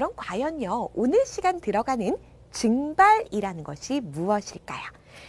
그럼 과연요, 오늘 시간 들어가는 증발이라는 것이 무엇일까요?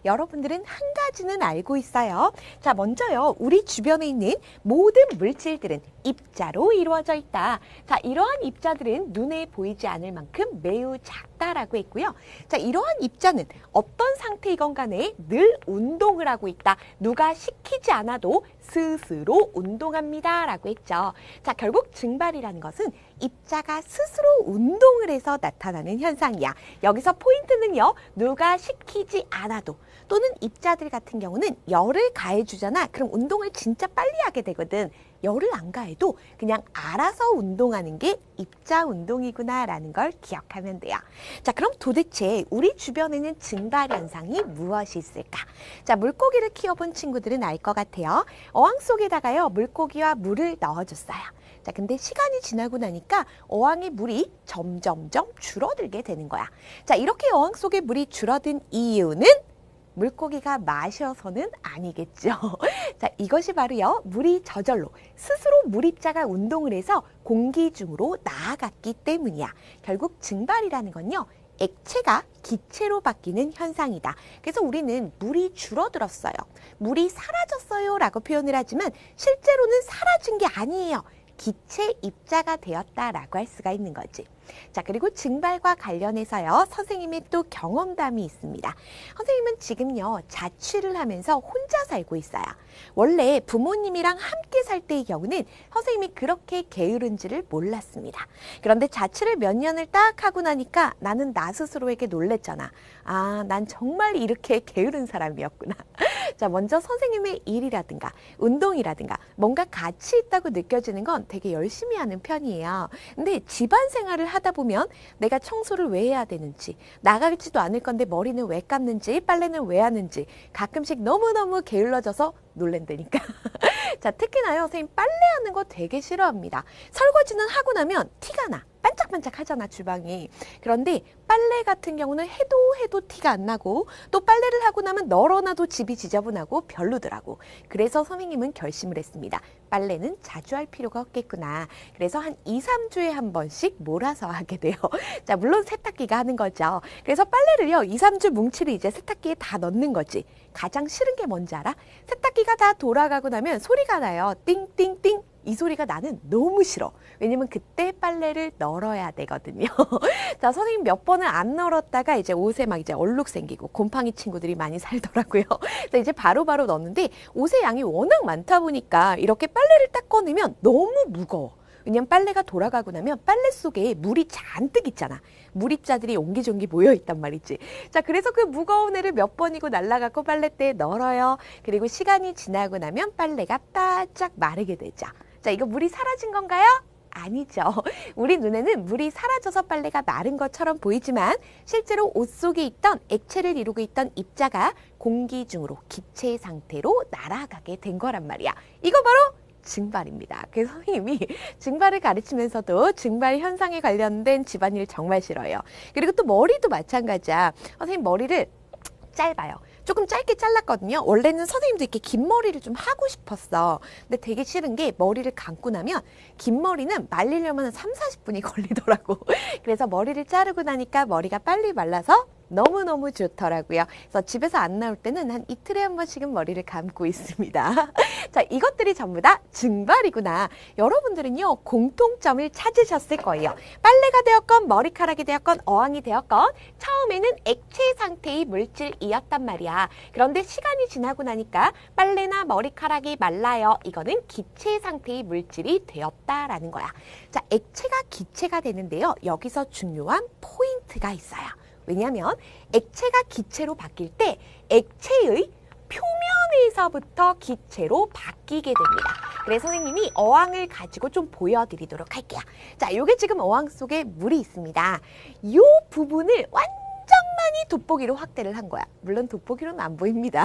여러분들은 한 가지는 알고 있어요. 자, 먼저요, 우리 주변에 있는 모든 물질들은 입자로 이루어져 있다. 자, 이러한 입자들은 눈에 보이지 않을 만큼 매우 작다라고 했고요. 자, 이러한 입자는 어떤 상태이건 간에 늘 운동을 하고 있다. 누가 시키지 않아도 스스로 운동합니다. 라고 했죠. 자, 결국 증발이라는 것은 입자가 스스로 운동을 해서 나타나는 현상이야. 여기서 포인트는요, 누가 시키지 않아도, 또는 입자들 같은 경우는 열을 가해주잖아. 그럼 운동을 진짜 빨리 하게 되거든. 열을 안 가해도 그냥 알아서 운동하는 게 입자 운동이구나 라는 걸 기억하면 돼요. 자, 그럼 도대체 우리 주변에는 증발 현상이 무엇이 있을까? 자, 물고기를 키워본 친구들은 알 것 같아요. 어항 속에다가요, 물고기와 물을 넣어줬어요. 자, 근데 시간이 지나고 나니까 어항의 물이 점점점 줄어들게 되는 거야. 자, 이렇게 어항 속에 물이 줄어든 이유는 물고기가 마셔서는 아니겠죠. 자, 이것이 바로요, 물이 저절로 스스로 물입자가 운동을 해서 공기 중으로 나아갔기 때문이야. 결국 증발이라는 건요, 액체가 기체로 바뀌는 현상이다. 그래서 우리는 물이 줄어들었어요, 물이 사라졌어요 라고 표현을 하지만 실제로는 사라진 게 아니에요. 기체 입자가 되었다라고 할 수가 있는 거지. 자, 그리고 증발과 관련해서요, 선생님의 또 경험담이 있습니다. 선생님은 지금요, 자취를 하면서 혼자 살고 있어요. 원래 부모님이랑 함께 살 때의 경우는 선생님이 그렇게 게으른지를 몰랐습니다. 그런데 자취를 몇 년을 딱 하고 나니까 나는 나 스스로에게 놀랬잖아. 아, 난 정말 이렇게 게으른 사람이었구나. 자, 먼저 선생님의 일이라든가 운동이라든가 뭔가 가치 있다고 느껴지는 건 되게 열심히 하는 편이에요. 근데 집안 생활을 하다 보면 내가 청소를 왜 해야 되는지, 나가지도 않을 건데 머리는 왜 감는지, 빨래는 왜 하는지 가끔씩 너무너무 게을러져서 놀랜다니까. 자, 특히나요, 선생님 빨래하는 거 되게 싫어합니다. 설거지는 하고 나면 티가 나. 반짝반짝 하잖아, 주방이. 그런데 빨래 같은 경우는 해도 티가 안 나고, 또 빨래를 하고 나면 널어놔도 집이 지저분하고 별로더라고. 그래서 선생님은 결심을 했습니다. 빨래는 자주 할 필요가 없겠구나. 그래서 한 2, 3주에 한 번씩 몰아서 하게 돼요. 자, 물론 세탁기가 하는 거죠. 그래서 빨래를요, 2, 3주 뭉치를 이제 세탁기에 다 넣는 거지. 가장 싫은 게 뭔지 알아? 세탁기가 다 돌아가고 나면 소리가 나요. 띵띵띵. 이 소리가 나는 너무 싫어. 왜냐면 그때 빨래를 널어야 되거든요. 자, 선생님 몇 번을 안 널었다가 이제 옷에 막 이제 얼룩 생기고 곰팡이 친구들이 많이 살더라고요. 그래서 이제 바로바로 넣었는데 옷의 양이 워낙 많다 보니까 이렇게 빨래를 딱 꺼내면 너무 무거워. 왜냐면 빨래가 돌아가고 나면 빨래 속에 물이 잔뜩 있잖아. 물입자들이 옹기종기 모여있단 말이지. 자, 그래서 그 무거운 애를 몇 번이고 날라갖고 빨래대에 널어요. 그리고 시간이 지나고 나면 빨래가 바짝 마르게 되죠. 자, 이거 물이 사라진 건가요? 아니죠. 우리 눈에는 물이 사라져서 빨래가 마른 것처럼 보이지만 실제로 옷 속에 있던 액체를 이루고 있던 입자가 공기 중으로 기체 상태로 날아가게 된 거란 말이야. 이거 바로 증발입니다. 그래서 선생님이 증발을 가르치면서도 증발 현상에 관련된 집안일 정말 싫어요. 그리고 또 머리도 마찬가지야. 선생님 머리를 짧아요. 조금 짧게 잘랐거든요. 원래는 선생님도 이렇게 긴 머리를 좀 하고 싶었어. 근데 되게 싫은 게 머리를 감고 나면 긴 머리는 말리려면 3, 40분이 걸리더라고. 그래서 머리를 자르고 나니까 머리가 빨리 말라서 너무너무 좋더라고요. 그래서 집에서 안 나올 때는 한 이틀에 한 번씩은 머리를 감고 있습니다. 자, 이것들이 전부 다 증발이구나. 여러분들은요, 공통점을 찾으셨을 거예요. 빨래가 되었건 머리카락이 되었건 어항이 되었건 처음에는 액체 상태의 물질이었단 말이야. 그런데 시간이 지나고 나니까 빨래나 머리카락이 말라요. 이거는 기체 상태의 물질이 되었다라는 거야. 자, 액체가 기체가 되는데요, 여기서 중요한 포인트가 있어요. 왜냐하면 액체가 기체로 바뀔 때 액체의 표면에서부터 기체로 바뀌게 됩니다. 그래서 선생님이 어항을 가지고 좀 보여드리도록 할게요. 자, 요게 지금 어항 속에 물이 있습니다. 요 부분을 완전 많이 돋보기로 확대를 한 거야. 물론 돋보기로는 안 보입니다.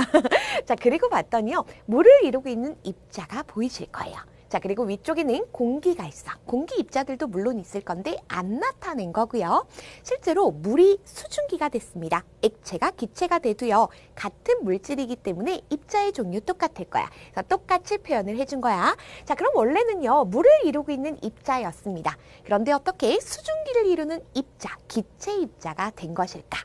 자, 그리고 봤더니요, 물을 이루고 있는 입자가 보이실 거예요. 자, 그리고 위쪽에는 공기가 있어. 공기 입자들도 물론 있을 건데 안 나타낸 거고요. 실제로 물이 수증기가 됐습니다. 액체가 기체가 돼도요. 같은 물질이기 때문에 입자의 종류 똑같을 거야. 그래서 똑같이 표현을 해준 거야. 자, 그럼 원래는요. 물을 이루고 있는 입자였습니다. 그런데 어떻게 수증기를 이루는 입자, 기체 입자가 된 것일까?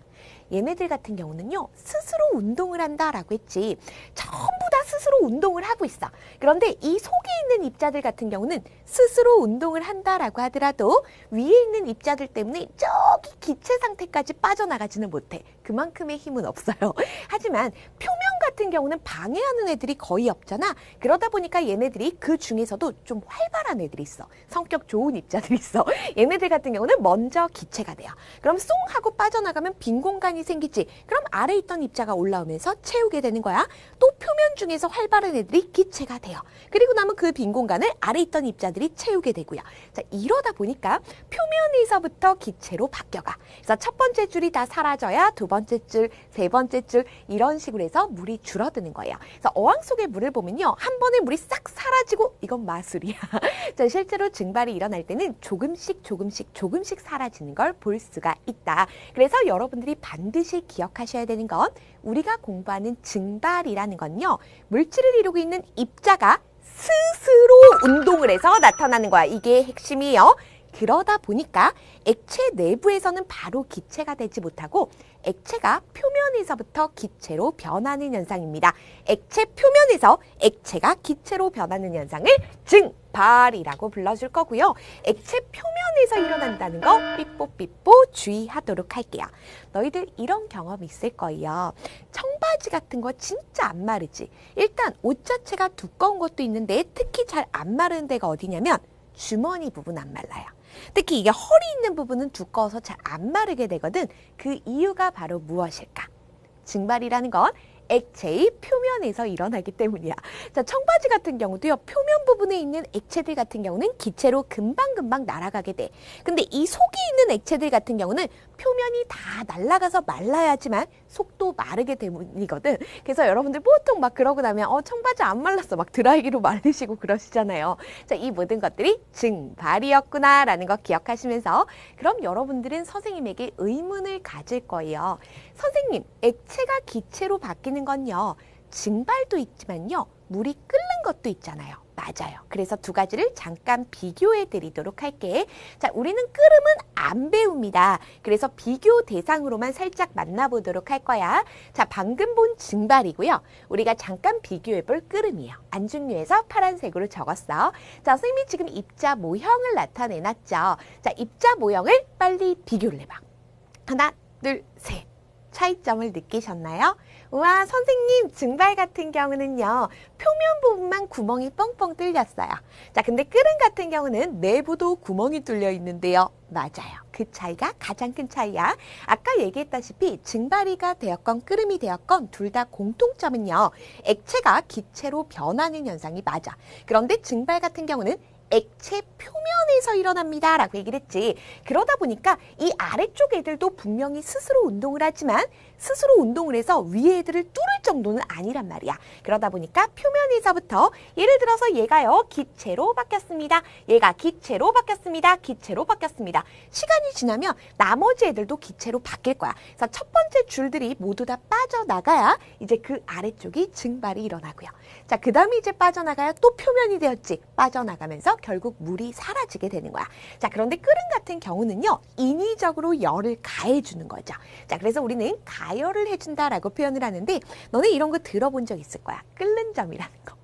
얘네들 같은 경우는요. 스스로 운동을 한다라고 했지. 전부 다 스스로 운동을 하고 있어. 그런데 이 속에 있는 입자들 같은 경우는 스스로 운동을 한다라고 하더라도 위에 있는 입자들 때문에 저기 기체 상태까지 빠져나가지는 못해. 그만큼의 힘은 없어요. 하지만 표면 같은 경우는 방해하는 애들이 거의 없잖아. 그러다 보니까 얘네들이 그 중에서도 좀 활발한 애들이 있어. 성격 좋은 입자들이 있어. 얘네들 같은 경우는 먼저 기체가 돼요. 그럼 쏙 하고 빠져나가면 빈 공간이 생기지. 그럼 아래 있던 입자가 올라오면서 채우게 되는 거야. 또 표면 중에서 활발한 애들이 기체가 돼요. 그리고 나면 그 빈 공간을 아래 있던 입자들이 채우게 되고요. 자, 이러다 보니까 표면에서부터 기체로 바뀌어가. 그래서 첫 번째 줄이 다 사라져야 두 번째 줄, 세 번째 줄 이런 식으로 해서 물이 줄어드는 거예요. 그래서 어항 속의 물을 보면요. 한 번에 물이 싹 사라지고 이건 마술이야. 자, 실제로 증발이 일어날 때는 조금씩 사라지는 걸 볼 수가 있다. 그래서 여러분들이 반드시 기억하셔야 되는 건 우리가 공부하는 증발이라는 건요. 물질을 이루고 있는 입자가 스스로 운동을 해서 나타나는 거야. 이게 핵심이에요. 그러다 보니까 액체 내부에서는 바로 기체가 되지 못하고 액체가 표면에서부터 기체로 변하는 현상입니다. 액체 표면에서 액체가 기체로 변하는 현상을 증발이라고 불러줄 거고요. 액체 표면에서 일어난다는 거 삐뽀삐뽀 주의하도록 할게요. 너희들 이런 경험 있을 거예요. 청바지 같은 거 진짜 안 마르지. 일단 옷 자체가 두꺼운 것도 있는데 특히 잘 안 마르는 데가 어디냐면 주머니 부분 안 말라요. 특히 이게 허리 있는 부분은 두꺼워서 잘 안 마르게 되거든. 그 이유가 바로 무엇일까? 증발이라는 건 액체의 표면에서 일어나기 때문이야. 자, 청바지 같은 경우도요. 표면 부분에 있는 액체들 같은 경우는 기체로 금방금방 날아가게 돼. 근데 이 속에 있는 액체들 같은 경우는 표면이 다 날아가서 말라야지만 속도 마르게 때문이거든. 그래서 여러분들 보통 막 그러고 나면 청바지 안 말랐어. 막 드라이기로 말리시고 그러시잖아요. 자, 이 모든 것들이 증발이었구나라는 거 기억하시면서 그럼 여러분들은 선생님에게 의문을 가질 거예요. 선생님, 액체가 기체로 바뀌는 건요. 증발도 있지만요. 물이 끓는 것도 있잖아요. 맞아요. 그래서 두 가지를 잠깐 비교해 드리도록 할게. 자, 우리는 끓음은 안 배웁니다. 그래서 비교 대상으로만 살짝 만나보도록 할 거야. 자, 방금 본 증발이고요. 우리가 잠깐 비교해 볼 끓음이에요. 안중류에서 파란색으로 적었어. 자, 선생님이 지금 입자 모형을 나타내놨죠. 자, 입자 모형을 빨리 비교를 해봐. 하나, 둘, 셋. 차이점을 느끼셨나요? 우와, 선생님, 증발 같은 경우는요. 표면 부분만 구멍이 뻥뻥 뚫렸어요. 자, 근데 끓음 같은 경우는 내부도 구멍이 뚫려 있는데요. 맞아요. 그 차이가 가장 큰 차이야. 아까 얘기했다시피 증발이가 되었건 끓음이 되었건 둘 다 공통점은요. 액체가 기체로 변하는 현상이 맞아. 그런데 증발 같은 경우는 액체 표면에서 일어납니다 라고 얘기를 했지. 그러다 보니까 이 아래쪽 애들도 분명히 스스로 운동을 하지만 스스로 운동을 해서 위에 애들을 뚫을 정도는 아니란 말이야. 그러다 보니까 표면에서부터 예를 들어서 얘가요 기체로 바뀌었습니다. 얘가 기체로 바뀌었습니다. 기체로 바뀌었습니다. 시간이 지나면 나머지 애들도 기체로 바뀔 거야. 그래서 첫 번째 줄들이 모두 다 빠져나가야 이제 그 아래쪽이 증발이 일어나고요. 자, 그 다음에 이제 빠져나가야 또 표면이 되었지. 빠져나가면서 결국 물이 사라지게 되는 거야. 자, 그런데 끓음 같은 경우는요. 인위적으로 열을 가해주는 거죠. 자, 그래서 우리는 가열을 해준다라고 표현을 하는데 너네 이런 거 들어본 적 있을 거야. 끓는 점이라는 거.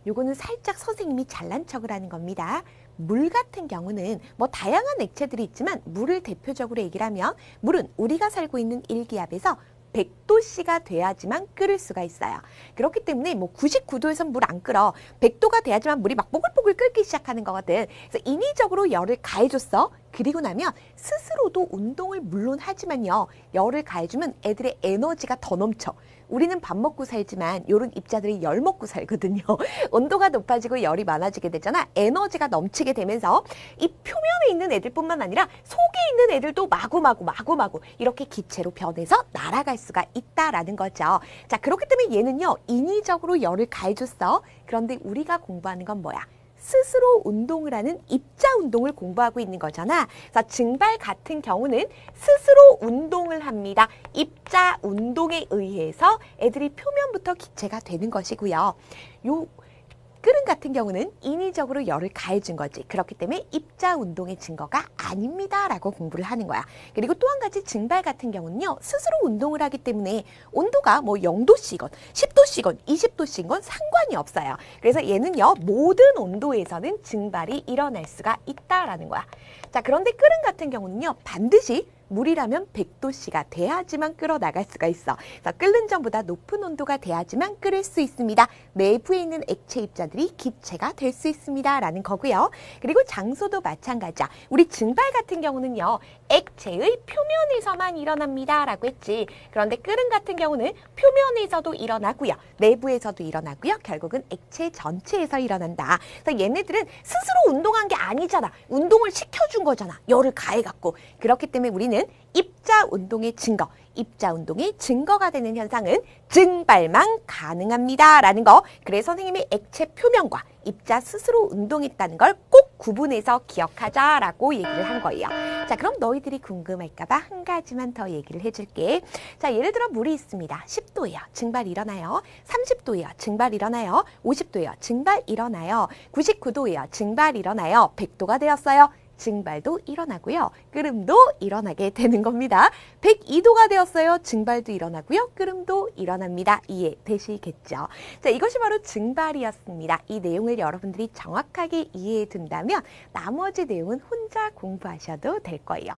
요거는 살짝 선생님이 잘난 척을 하는 겁니다. 물 같은 경우는 뭐 다양한 액체들이 있지만 물을 대표적으로 얘기를 하면 물은 우리가 살고 있는 일기압에서 100도씨가 돼야지만 끓을 수가 있어요. 그렇기 때문에 뭐 99도에선 물 안 끓어. 100도가 돼야지만 물이 막 뽀글뽀글 끓기 시작하는 거거든. 그래서 인위적으로 열을 가해줬어. 그리고 나면 스스로도 운동을 물론 하지만요. 열을 가해주면 애들의 에너지가 더 넘쳐. 우리는 밥 먹고 살지만 요런 입자들이 열 먹고 살거든요. 온도가 높아지고 열이 많아지게 되잖아. 에너지가 넘치게 되면서 이 표면에 있는 애들뿐만 아니라 속에 있는 애들도 마구마구 이렇게 기체로 변해서 날아갈 수가 있다라는 거죠. 자, 그렇기 때문에 얘는요. 인위적으로 열을 가해줬어. 그런데 우리가 공부하는 건 뭐야? 스스로 운동을 하는 입자 운동을 공부하고 있는 거잖아. 그래서 증발 같은 경우는 스스로 운동을 합니다. 입자 운동에 의해서 애들이 표면부터 기체가 되는 것이고요. 요 끓음 같은 경우는 인위적으로 열을 가해준 거지. 그렇기 때문에 입자 운동의 증거가 아닙니다 라고 공부를 하는 거야. 그리고 또 한 가지 증발 같은 경우는요, 스스로 운동을 하기 때문에 온도가 뭐 0도씨건 10도씨건 20도씨건 상관이 없어요. 그래서 얘는요, 모든 온도에서는 증발이 일어날 수가 있다라는 거야. 자, 그런데 끓음 같은 경우는요, 반드시 물이라면 100도씨가 돼야지만 끓어 나갈 수가 있어. 그래서 끓는 전보다 높은 온도가 돼야지만 끓을 수 있습니다. 내부에 있는 액체 입자들이 기체가 될 수 있습니다 라는 거고요. 그리고 장소도 마찬가지야. 우리 증발 같은 경우는요, 액체의 표면에서만 일어납니다 라고 했지. 그런데 끓음 같은 경우는 표면에서도 일어나고요, 내부에서도 일어나고요, 결국은 액체 전체에서 일어난다. 그래서 얘네들은 스스로 운동한 게 아니잖아. 운동을 시켜준 거잖아. 열을 가해갖고. 그렇기 때문에 우리는 입자 운동의 증거, 입자 운동의 증거가 되는 현상은 증발만 가능합니다 라는 거. 그래서 선생님이 액체 표면과 입자 스스로 운동했다는 걸 꼭 구분해서 기억하자라고 얘기를 한 거예요. 자, 그럼 너희들이 궁금할까봐 한 가지만 더 얘기를 해줄게. 자, 예를 들어 물이 있습니다. 10도예요. 증발 일어나요. 30도예요. 증발 일어나요. 50도예요. 증발 일어나요. 99도예요. 증발 일어나요. 100도가 되었어요. 증발도 일어나고요, 끓음도 일어나게 되는 겁니다. 102도가 되었어요. 증발도 일어나고요, 끓음도 일어납니다. 이해되시겠죠? 자, 이것이 바로 증발이었습니다. 이 내용을 여러분들이 정확하게 이해해 둔다면 나머지 내용은 혼자 공부하셔도 될 거예요.